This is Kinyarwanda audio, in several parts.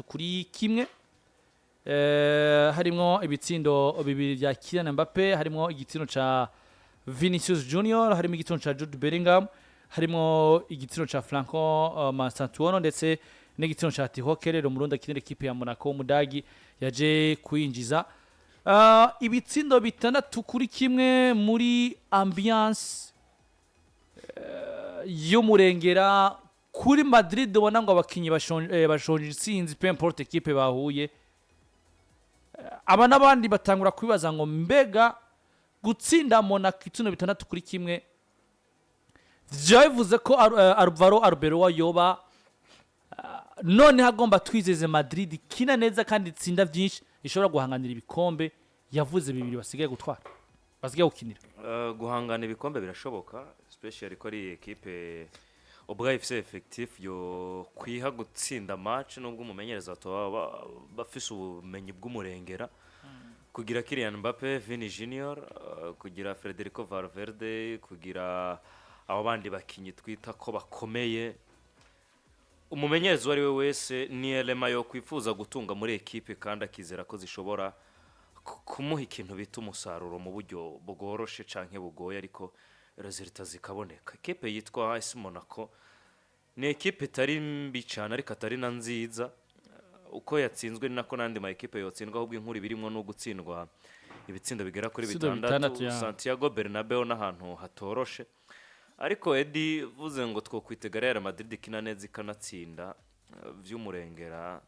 kuri kimwe harimo ibitsindo bibiri bya Kylian Mbappe, harimo igitsindo ca Vinicius Junior, harimo igitsindo ca Jude Bellingham, harimo igitsindo ca Franco Masantuono ndetse n'igitsindo ca Tihokerero mu Rundi akinira ekipe ya Monaco Mudagi yaje kwinjiza ibitsindo bitandatu kuri kimwe muri ambiance y'umurengera kuri Madrid. Ubona ngo abakinyi bashonje itsinzi peu importe ekipe bahuye. Aba n'abandi batangura kwibaza ngo mbega gutsinda Monaco ibitsindo bitandatu kuri kimwe byavuze ko Arbeloa yoba none hagomba twizeze Madrid kina neza kandi itsinda byinshi ishobora guhanganira ibikombe yavuze bibiri basigaye gutwara basigaye gukinira. Guhangana ibikombe birashoboka, especially ko ari equipe ubwa ifise effectif yo kwiha gutsinda match nubwo umumenyereza bafise ubumenyi bw'umurengera kugira Kylian Mbappe, Vini Junior, kugira Federico Valverde, kugira abo bandi bakinyi twita ko bakomeye. Umumenyereza wari we wese ni elema yo kwifuza gutunga muri equipe kandi akizera ko zishobora kumuha ikintu bita umusaruro mu buryo bugoroshe canke bugoye ariko resultat zikaboneka. Equipe yitwa AS Monaco ni equipe itari mbi cyane ariko atari na nziza. Uko yatsinzwe nako nandi ma equipe yotsindwa ahubwo inkuru birimo no gutsindwa ibitsindo bigera kuri bitandatu Santiago Bernabeu n'ahantu hatoroshe. Ariko Edi vuze ngo twokwitega Real Madrid kina neza ikanatsinda vy'umurengera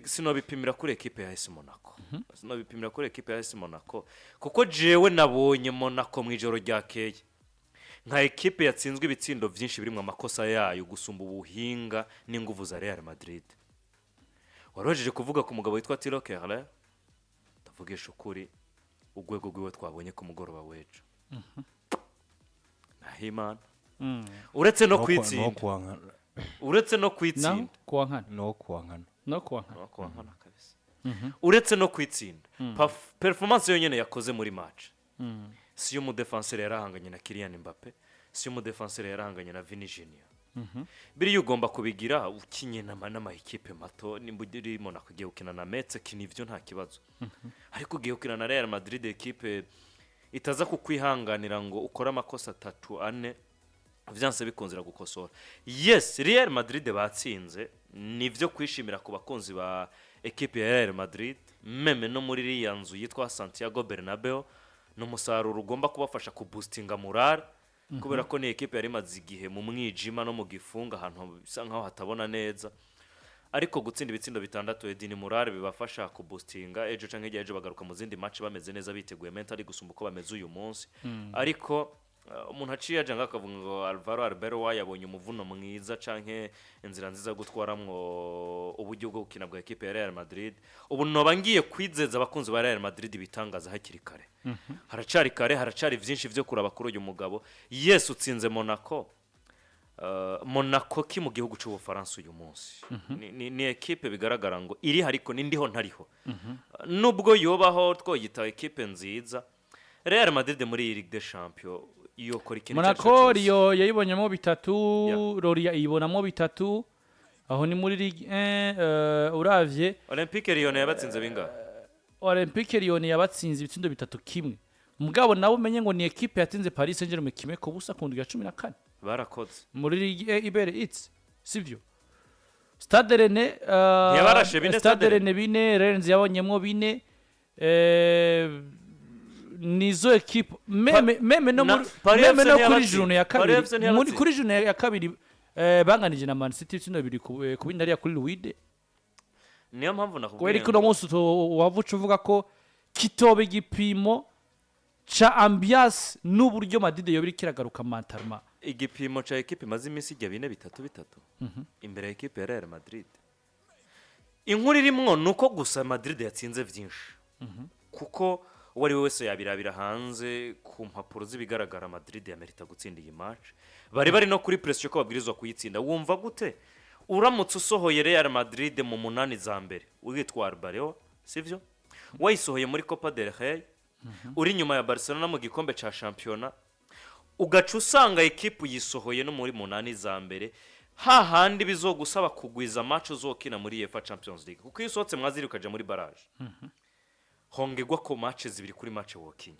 sinobipimira kuri equipe ya AS Monaco. Sinobipimira kuri equipe ya AS Monaco kuko jewe nabonye Monaco mwijoro ryakeye nka equipe yatsinzwe ibitsindo byinshi birimo amakosa yayo gusumba ubuhinga n'inguvu za Real Madrid. Warojeje kuvuga ku mugabo witwa Tihokerero, ndavugisha ukuri ugwego gwiwe twabonye ku mugoroba wejo. Nahimana uretse no kwitsinda uretse no kwitsinda no kuwankana kabisa uretse no kwitsinda performance yonyene yakoze muri match si mu defenseur yarahanganye na Kylian Mbappe, si mu defenseur yarahanganye na Vini Junior. Biri ugomba kubigira ukinye n'ama equipe mato nimbudiri Monaco giye ukina na Metz kinivyo nta kibazo. Ariko giye ukina na Real Madrid equipe itaza kukwihanganira ngo ukora amakosa 3-4 vyanse bikonzira gukosora. Yes, Real Madrid batsinze nivyo kwishimira ku bakonzi ba equipe ya Real Madrid meme no muri iriya nzu yitwa Santiago Bernabeu n'umusaruro ugomba kubafasha kuboostinga moral kubera ko ni equipe yari maze igihe mu mwijima no mu gifunga ahantu bisa nkaho hatabona neza. Ariko gutsinda ibitsindo bitandatu Edi ni moral bibafasha kuboostinga ejo canke ejo bagaruka mu zindi match bameze neza biteguye mentally gusumba uko bameze uyu munsi. Ariko umuntu aciye aje ngakavuga ngo Arbeloa yabonye umuvuno mwiza canke inzira nziza gutwaramwo uburyo bwo gukina bwa equipe ya Real Madrid. Ubu noba ngiye kwizeza abakunzi ba Real Madrid bitangaza hakiri kare. Haracari kare, haracari vyinshi vyo kuraba kuri uyu mugabo. Yes, utsinze Monaco. Monaco ki mu gihugu cy'u Bufaransa uyu munsi. Ni equipe bigaragara ngo iri hariko nindiho ntariho. Nubwo yobaho twoyita equipe nziza. Real Madrid muri Ligue des Champions iyo kora ikintu Monaco yo yayibonyemo bitatu, Lori yibonamo bitatu. Aho ni muri Ligue 1 uravye Olympique Lyon yabatsinze binga. Olympique Lyon yabatsinze ibitsindo bitatu kimwe. Mugabo nawe umenye ngo ni equipe yatsinze Paris Saint-Germain kimwe ko busa ku ndwi ya 14. Barakoze muri Ligue ibere it's sivyo. Stade Rennais yabarashe bine Stade Rennais bine, Rennes yabonyemo bine. Nizo equipe meme no kuri journée ya kabiri muri kuri journée ya kabiri banganije na Man City sino biri ku bindi ari kuri Louide. Niyo mpamvu nakubwiye kweri kuno munsi wavuca uvuga ko kitobe igipimo cha ambiance n'uburyo Madrid yo biri kiragaruka mentalma. Igipimo cha equipe maze imisi ijya bine bitatu imbere ya equipe ya Real Madrid. Inkuru irimwo nuko gusa Madrid yatsinze vyinshi kuko wari wese yabirabira hanze ku mpapuro zibigaragara Madrid yamerita gutsinda iyi match. Bari no kuri pressure ko babwirizwa kuyitsinda. Wumva gute uramutse usohoye Real Madrid mu munani za mbere witwa Arbeloa sivyo wayisohoye muri Copa del Rey uri nyuma ya Barcelona mu gikombe ca championnat ugaca usanga equipe yisohoye no muri munani za mbere hahandi bizogusaba kugwiza match uzokina muri UEFA Champions League kuko iyo usohotse mwaziri ukaja muri barrage hongegwa ko match zibiri kuri match wokinye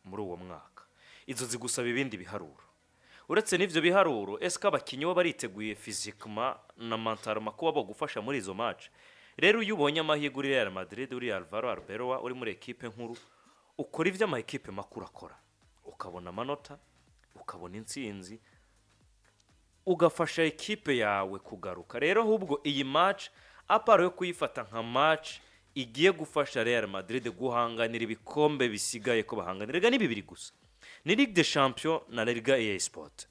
muri uwo mwaka izo zigusaba ibindi biharuro uretse n'ivyo biharuro eska abakinyi bo bariteguye physiquement na mentalement ko babo gufasha muri izo match rero uyu ubonye amahirwe uri Real Madrid uri Alvaro Arbeloa uri muri equipe nkuru ukora ivyo ama equipe makuru akora ukabona amanota ukabona intsinzi ugafasha equipe yawe kugaruka rero ahubwo iyi match aparo yo kuyifata nka match igiye gufasha Real Madrid guhanganira ibikombe bisigaye ko bahanganira ni bibiri gusa ni Ligue des Champions na La Liga EA Sport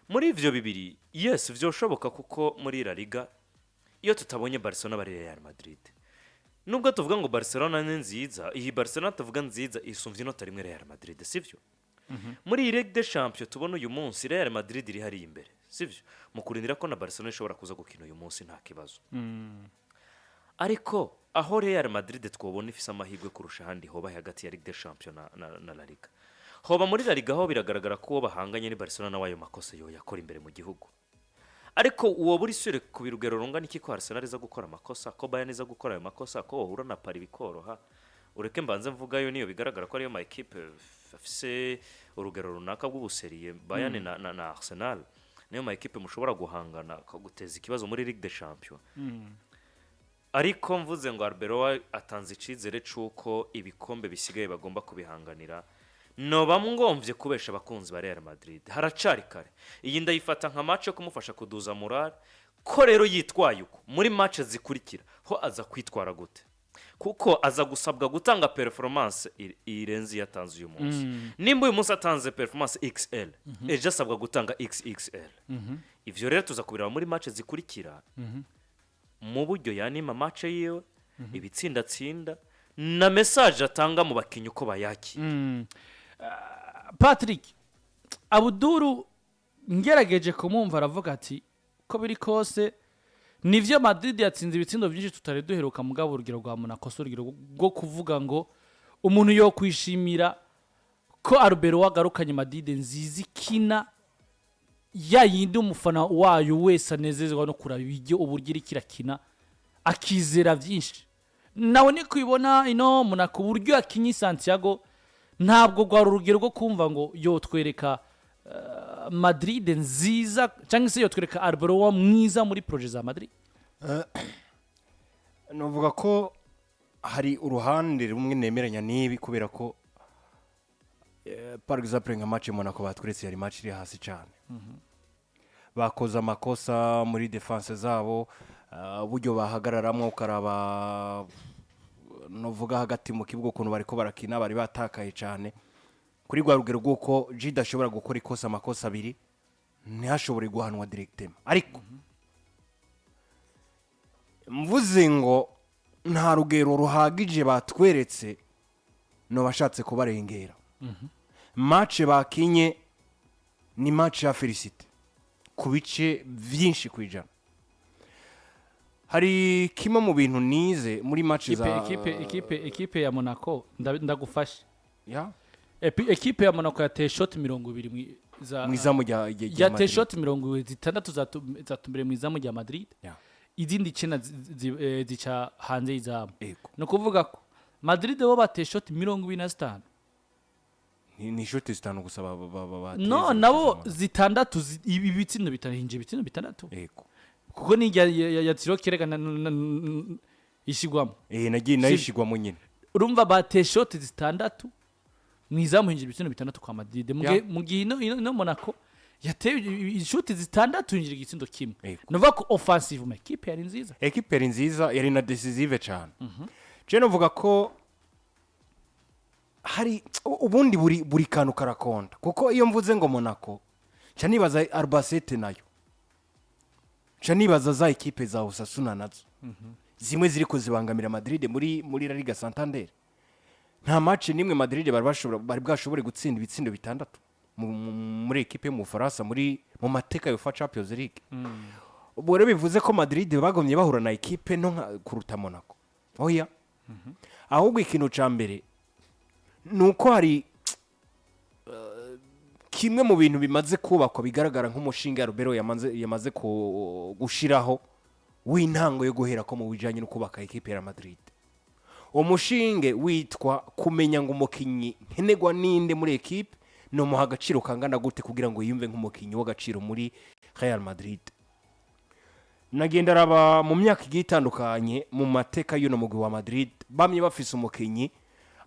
muri ivyo bibiri yes vyoshoboka kuko muri La Liga iyo tutabonye Barcelona bari Real Madrid nubwo tuvuga ngo Barcelona ni nziza iyi Barcelona tuvuga nziza isumvye inota rimwe Real Madrid sivyo muri Ligue des Champions tubona uyu munsi Real Madrid iri hari imbere sivyo mu kurindira ko na Barcelona ishobora kuza gukina uyu munsi nta kibazo ariko aho Real Madrid twobona ifise amahirwe kurusha handi hoba hagati ya Ligue des Champions na La Liga hoba muri La Liga ho biragaragara ko bahanganye ni Barcelona na wayo makosa yo yakora imbere mu gihugu ariko uwo buri sure ku birugero rungana iki ko Arsenal iza gukora amakosa ko Bayern iza gukora ayo makosa ko uhura na Paris bikoroha ureke mbanze mvugayo niyo bigaragara ko ariyo ma equipe afise urugero runaka bw'ubuseriye Bayern na Arsenal niyo ma equipe mushobora guhangana guteza ikibazo muri Ligue des Champions ariko mvuze ngo Arbeloa atanze icizere cuko ibikombe bisigaye bagomba kubihanganira no bamwomvye kubesha abakunzi ba Real Madrid haracari kare iyi ndayifata nka match yo kumufasha kuduza moral ko rero yitwaye uko muri match zikurikira ho aza kwitwara gute kuko aza gusabwa gutanga performance irenzi yatanze uyu munsi nimba uyu munsi atanze performance XL ejo asabwa gutanga XXL ivyo rero tuza kubiraba muri match zikurikira mu buryo yanima match yiwe ibitsinda tsinda na message atanga mu bakinyi uko bayaki Patrick Abuduru ngerageje kumumva aravuga ati ko biri kose nivyo Madrid yatsinze ibitsindo byinshi tutari duheruka mugabo urugero rwa Monaco urugero rwo kuvuga ngo umuntu yo kwishimira ko Arbeloa garukanye Madrid nziza ikina yayindi umufana wayo wese anezezwa no kuraba ibyo uburyo kirakina akizera byinshi nawe ni kwibona ino Monaco buryo akinyi Santiago ntabwo gwara urugero rwo kumva ngo yo twereka Madrid nziza cyangwa se yo twereka Arbeloa mwiza muri projet za Madrid novuga ko hari uruhande rumwe nemeranya nibi kubera ko par exemple nka match Monaco batweretse yari match iri hasi cyane bakoza amakosa muri defense zabo buryo bahagararamwe ukaraba novuga hagati mu kibugo kuntu bariko barakina bari batakaye cyane kuri gwa rugero rwuko Jida ashobora gukora ikosa amakosa abiri ntihashobore guhanwa directement ariko mvuze ngo nta rugero ruhagije batweretse no bashatse kubarengera match bakinye ni match ya Felicite ku bice byinshi kwijana hari kimwe mu bintu nize muri match za equipe ya Monaco ndagufasha ya equipe ya Monaco yateye shot 20 mwizamu ya teye shot 60 zatumbere mwizamu ya Madrid izindi cena zica hanze izamu no kuvuga ko Madrid bo bateye shot 25 ni shot zitanu gusa no nabo zitandatu ibitsindo bitahinje ibitsindo bitandatu kuko ni ya tiro kerekana ishigwamo nagiye nayishigwamo nyine urumva bateye shot zitandatu mwizamu hinje ibitsindo bitandatu kwa Madrid mu gihe no Monaco yateye inshuti zitandatu hinjira igitsindo kimwe novuga ko offensive ma equipe yari nziza yari na decisive cyane je novuga ko hari ubundi buri kantu karakonda kuko iyo mvuze ngo Monaco cha nibaza Albacete nayo cha nibaza za equipe za Osasuna nazo zimwe ziri kuzibangamira Madrid muri La Liga Santander nta match nimwe Madrid bari bwashobore gutsinda ibitsindo bitandatu muri equipe mu Faransa mu mateka yo Champions League ubwo rero bivuze ko Madrid bagomye bahura na equipe no kuruta Monaco oya ahubwo ikintu ca mbere nuko hari kimwe mu bintu bimaze kubakwa bigaragara nk'umushinga Arbeloa yamaze gushiraho w'intango yo guhera ko mu bijanye no kubaka ekipe ya Madrid. Umushinge witwa kumenya ngo umukinyi nkenegwa ninde muri ekipe no muha agaciro kangana gute kugira ngo yumve nk'umukinyi w'agaciro muri Real Madrid. Nagenda raba mu myaka igiye itandukanye mu mateka y'uno mugwi wa Madrid bamye bafise umukinyi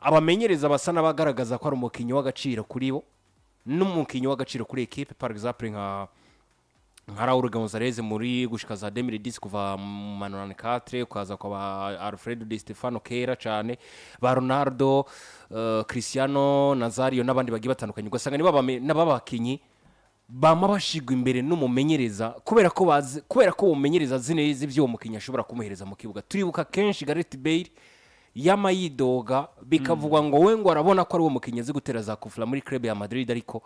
abamenyereza basa n'abagaragaza ko ari umukinyi w'agaciro kuri bo n'umukinyi w'agaciro kuri ekipe, par exemple nka Raúl González muri gushika za 2010 kuva mu 94 ukaza kwa Alfredo Di Stefano kera cyane ba Ronaldo, Cristiano, Nazario n'abandi bagiye batandukanye ugasanga ni n'ababakinyi bama bashigwa imbere n'umumenyereza kubera ko umumenyereza azi neza ivyo uwo mukinyi ashobora kumuhereza mu kibuga. Turibuka kenshi Gareth Bale yamayidoga bikavugwa ngo we ngo arabona ko ari uwo mukinyi azi gutera za kufla muri club ya Madrid, ariko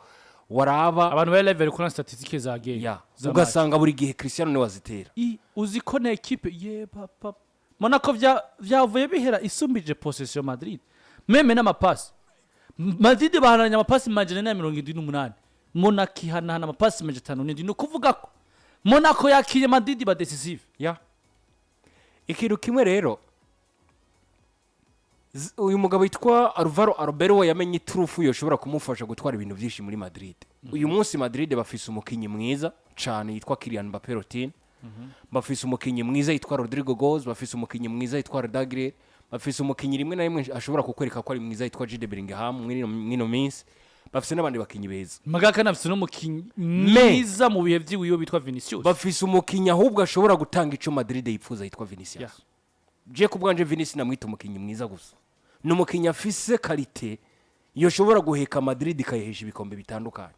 waraba abantu ba level kuri statistike za game ugasanga buri gihe Cristiano niwe azitera. Uzi ko na equipe papa Monaco vyavuye bihera isumbije possession Madrid meme n'amapasi. Madrid baharanya amapasi majana na 78, Monaco ihanahana amapasi majana 50. Ni kuvuga ko Monaco yakiye Madrid ba decisive ikintu kimwe rero. Uyu mugabo yitwa Arbeloa yamenye iturufu yoshobora kumufasha gutwara ibintu byinshi muri Madrid. Uyu munsi Madrid bafise umukinyi mwiza cyane yitwa Kylian Mbappé, bafise umukinyi mwiza yitwa Rodrigo Goes, bafise umukinyi mwiza yitwa Dagre, bafise umukinyi rimwe na rimwe ashobora kukwereka ko ari mwiza yitwa Jude Bellingham mwino minsi, bafise n'abandi bakinyi beza. Magaka nafise n'umukinyi mwiza mu bihe by'iwiyo bitwa Vinicius. Bafise umukinyi ahubwo ashobora gutanga ico Madrid yipfuza yitwa Vinicius. Je kubwanje Vinicius namwita umukinyi mwiza gusa. Numukinyi afise kalite yoshobora guheka Madrid ikayihesha ibikombe bitandukanye.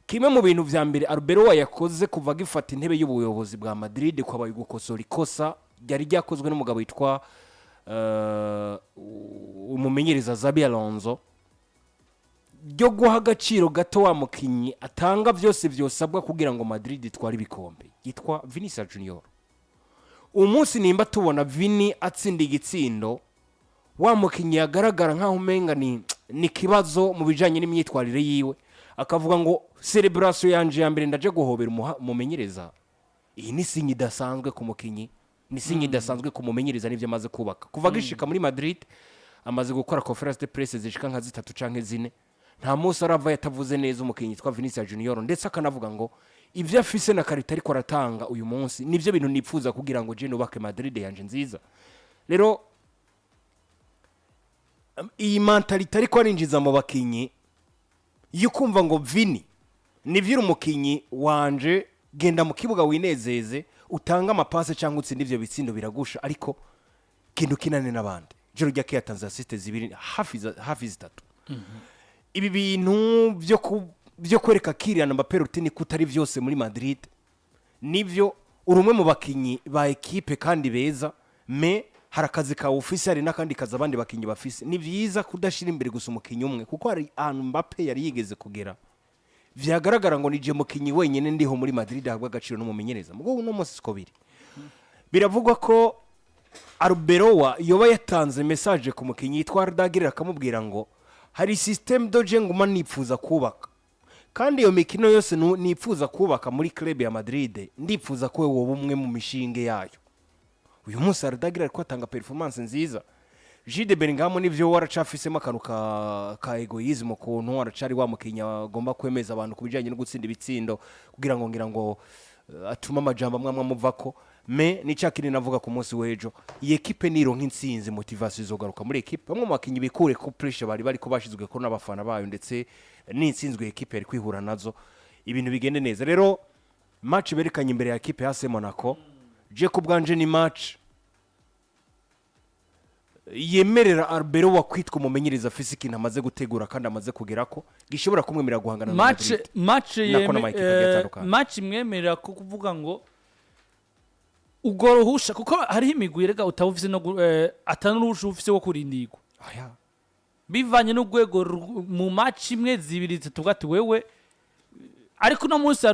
Kimwe mu bintu vya mbere Arbeloa yakoze kuva gifata intebe y'ubuyobozi bwa Madrid kwabaye gukosora ikosa ryari ryakozwe n'umugabo yitwa umumenyereza Xabi Alonso ryo guha agaciro gato wa mukinyi atanga vyose vyosabwa kugira ngo Madrid itware ibikombe yitwa Vinicius Junior. Umunsi nimba tubona Vini atsinda igitsindo wa mukinyi yagaragara nkaho umenga ni kibazo mu bijanye n'imyitwarire yiwe, akavuga ngo celebration yanje ya mbere ndaje guhobera umumenyereza. Iyi ni sinyi dasanzwe ku mukinyi, ni sinyi dasanzwe ku mumenyereza n'ivyo amaze kubaka. Kuva gishika muri Madrid amaze gukora conference de presse zishika nka 3 canke 4. Nta munsi arava yatavuze neza umukinyi yitwa Vinicius Junior, ndetse akanavuga ngo ivyo afise na karita ariko aratanga uyu munsi nivyo bintu nipfuza kugira ngo je nubake Madrid yanje nziza. Rero iyi mentality ariko arinjiza mu bakinyi yukumva ngo Vini nivyo umukinyi wanje genda mu kibuga winezeze utanga amapase cyangwa utsinde ivyo bitsindo biragusha, ariko kintu kinane nabandi jero rya Yatanze assist zibiri hafi zitatu. Ibi bintu byo kwereka Kylian Mbappé rutini kutari vyose muri Madrid nivyo urumwe mu bakinyi ba equipe kandi beza harakazi ka official n'akandi kaza abandi bakinyi bafise. Ni vyiza kudashira imbere gusa umukinyi umwe kuko hari ahantu Mbappé yari yigeze kugera vyagaragara ngo nije mukinyi wenyene ndiho muri Madrid ahabwa agaciro n'umumenyereza mugo uno munsi siko biri. Biravugwa ko Arbeloa yoba yatanze message ku mukinyi yitwa Dagre akamubwira ngo hari system doje nguma nipfuza kubaka, kandi iyo mikino yose nipfuza kubaka muri club ya Madrid ndipfuza ko wowe umwe mu mishinge yayo. Uyu munsi Dagre ariko atanga performance nziza. Jude Bellingham nivyo waracafisemo akantu ka egoism kuntu aracari wa mukinya agomba kwemeza abantu kubijanye no gutsinda ibitsindo kugira ngo ngira ngo atuma amajambo amwe amuvako. Ni cakiri navuga ku munsi w'ejo iyi equipe niro nk'insinzi motivation izogaruka muri equipe. Bamwe mu bakinyi bikure ko pressure bari ko bashizwe ko n'abafana bayo, ndetse n'insinzwe equipe yari kwihura nazo ibintu bigende neza. Rero match berekanye imbere ya equipe ya Monaco je kubwanje ni match yemerera Arbeloa kwitwa umumenyereza physique ntamaze gutegura kandi amaze kugerako gishobora kumwemerera guhangana na Madrid. Match imwemerera ko kuvuga ngo ugorohusha kuko hari imigwi rega utawufise no atanuruhusha ufise wo kurindirwa bivanye n'ugwego mu match imwe zibiri zitatu gati wewe, ariko no munsi